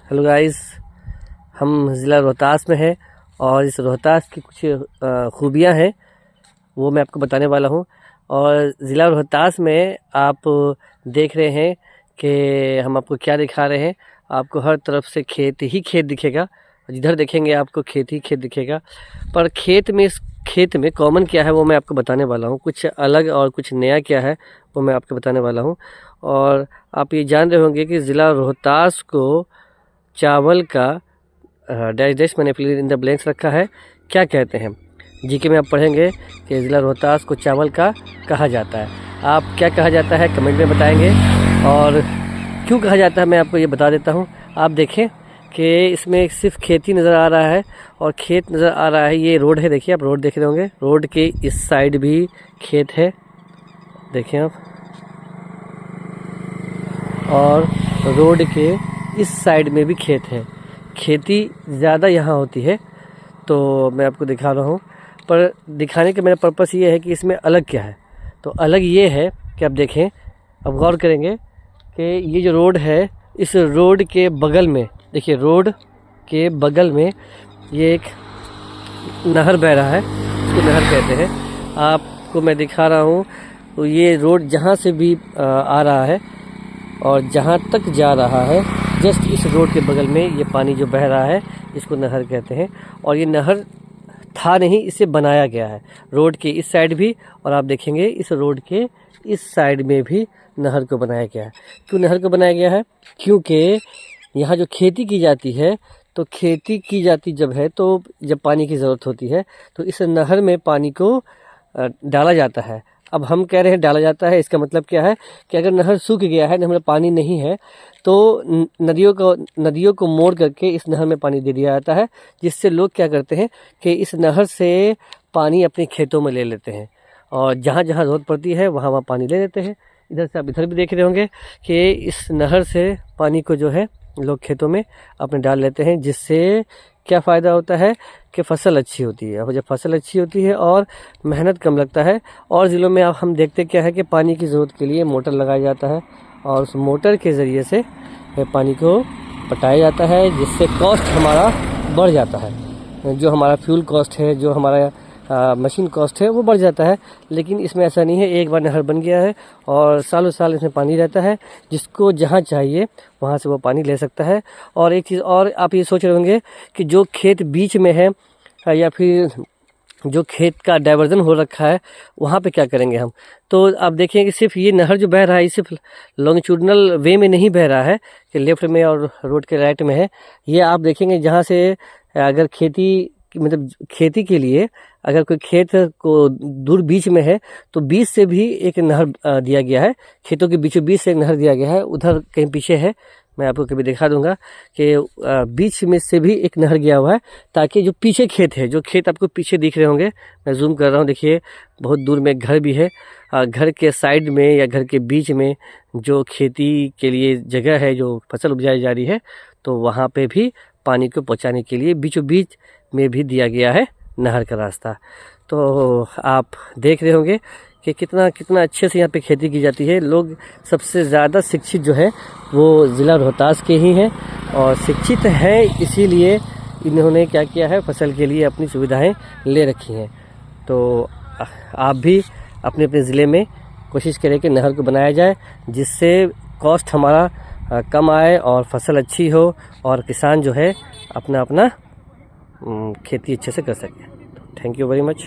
Hello guys, हम ज़िला रोहतास में हैं और इस रोहतास की कुछ खूबियां हैं वो मैं आपको बताने वाला हूं। और ज़िला रोहतास में आप देख रहे हैं कि हम आपको क्या दिखा रहे हैं। आपको हर तरफ से खेत ही खेत दिखेगा, जिधर देखेंगे आपको खेत ही खेत दिखेगा। पर इस खेत में कॉमन क्या है वो मैं आपको बताने वाला हूँ। कुछ अलग और कुछ नया क्या है वो मैं आपको बताने वाला हूँ। और आप ये जान रहे होंगे कि ज़िला रोहतास को चावल का डैश डैश मैंने फिल इन द ब्लैंक्स रखा है। क्या कहते हैं जीके में आप पढ़ेंगे कि ज़िला रोहतास को चावल का कहा जाता है। आप क्या कहा जाता है कमेंट में बताएंगे, और क्यों कहा जाता है मैं आपको ये बता देता हूँ। आप देखें कि इसमें सिर्फ खेती नज़र आ रहा है और खेत नज़र आ रहा है। ये रोड है, देखिए आप रोड देख रहे होंगे। रोड के इस साइड भी खेत है, देखें आप, और रोड के इस साइड में भी खेत है। खेती ज़्यादा यहाँ होती है तो मैं आपको दिखा रहा हूँ। पर दिखाने का मेरा पर्पस ये है कि इसमें अलग क्या है। तो अलग ये है कि आप देखें, अब गौर करेंगे कि ये जो रोड है, इस रोड के बगल में देखिए, रोड के बगल में ये एक नहर बह रहा है, इसको नहर कहते हैं। आपको मैं दिखा रहा हूँ। तो ये रोड जहाँ से भी आ रहा है और जहाँ तक जा रहा है, जस्ट इस रोड के बगल में ये पानी जो बह रहा है इसको नहर कहते हैं। और ये नहर था नहीं, इसे बनाया गया है रोड के इस साइड भी, और आप देखेंगे इस रोड के इस साइड में भी नहर को बनाया गया है। क्यों नहर को बनाया गया है? क्योंकि यहाँ जो खेती की जाती है, तो खेती की जाती जब है तो जब पानी की ज़रूरत होती है तो इस नहर में पानी को डाला जाता है। अब हम कह रहे हैं डाला जाता है, इसका मतलब क्या है कि अगर नहर सूख गया है, नहर में पानी नहीं है, तो नदियों को मोड़ करके इस नहर में पानी दे दिया जाता है। जिससे लोग क्या करते हैं कि इस नहर से पानी अपने खेतों में ले लेते हैं, और जहाँ जहाँ ज़रूरत पड़ती है वहाँ वहाँ पानी ले लेते हैं। इधर से आप इधर भी देख रहे होंगे कि इस नहर से पानी को जो है लोग खेतों में अपने डाल लेते हैं। जिससे क्या फ़ायदा होता है कि फ़सल अच्छी होती है। और जब फ़सल अच्छी होती है और मेहनत कम लगता है। और ज़िलों में हम देखते क्या है कि पानी की ज़रूरत के लिए मोटर लगाया जाता है, और उस मोटर के ज़रिए से पानी को पटाया जाता है, जिससे कॉस्ट हमारा बढ़ जाता है। जो हमारा फ्यूल कॉस्ट है, जो हमारा मशीन कॉस्ट है, वो बढ़ जाता है। लेकिन इसमें ऐसा नहीं है। एक बार नहर बन गया है और सालों साल इसमें पानी रहता है, जिसको जहाँ चाहिए वहाँ से वो पानी ले सकता है। और एक चीज़ और आप ये सोच रहे होंगे कि जो खेत बीच में है या फिर जो खेत का डाइवर्जन हो रखा है वहाँ पे क्या करेंगे हम। तो आप देखें कि सिर्फ ये नहर जो बह रहा है सिर्फ लॉन्गिट्यूडनल वे में नहीं बह रहा है कि लेफ्ट में और रोड के राइट में है। ये आप देखेंगे जहाँ से अगर खेती के लिए अगर कोई खेत को दूर बीच में है तो बीच से भी एक नहर दिया गया है। खेतों के बीचों बीच से एक नहर दिया गया है। उधर कहीं पीछे है, मैं आपको कभी दिखा दूंगा कि बीच में से भी एक नहर गया हुआ है, ताकि जो पीछे खेत है, जो खेत आपको पीछे दिख रहे होंगे, मैं जूम कर रहा हूँ, देखिए बहुत दूर में एक घर भी है। घर के साइड में या घर के बीच में जो खेती के लिए जगह है, जो फसल उपजाई जा रही है, तो वहाँ पे भी पानी को पहुँचाने के लिए बीचों बीच में भी दिया गया है नहर का रास्ता। तो आप देख रहे होंगे कि कितना कितना अच्छे से यहाँ पे खेती की जाती है। लोग सबसे ज़्यादा शिक्षित जो है वो ज़िला रोहतास के ही हैं, और शिक्षित हैं इसीलिए इन्होंने क्या किया है, फसल के लिए अपनी सुविधाएं ले रखी हैं। तो आप भी अपने अपने ज़िले में कोशिश करें कि नहर को बनाया जाए, जिससे कॉस्ट हमारा कम आए और फसल अच्छी हो, और किसान जो है अपना खेती अच्छे से कर सके। Thank you very much.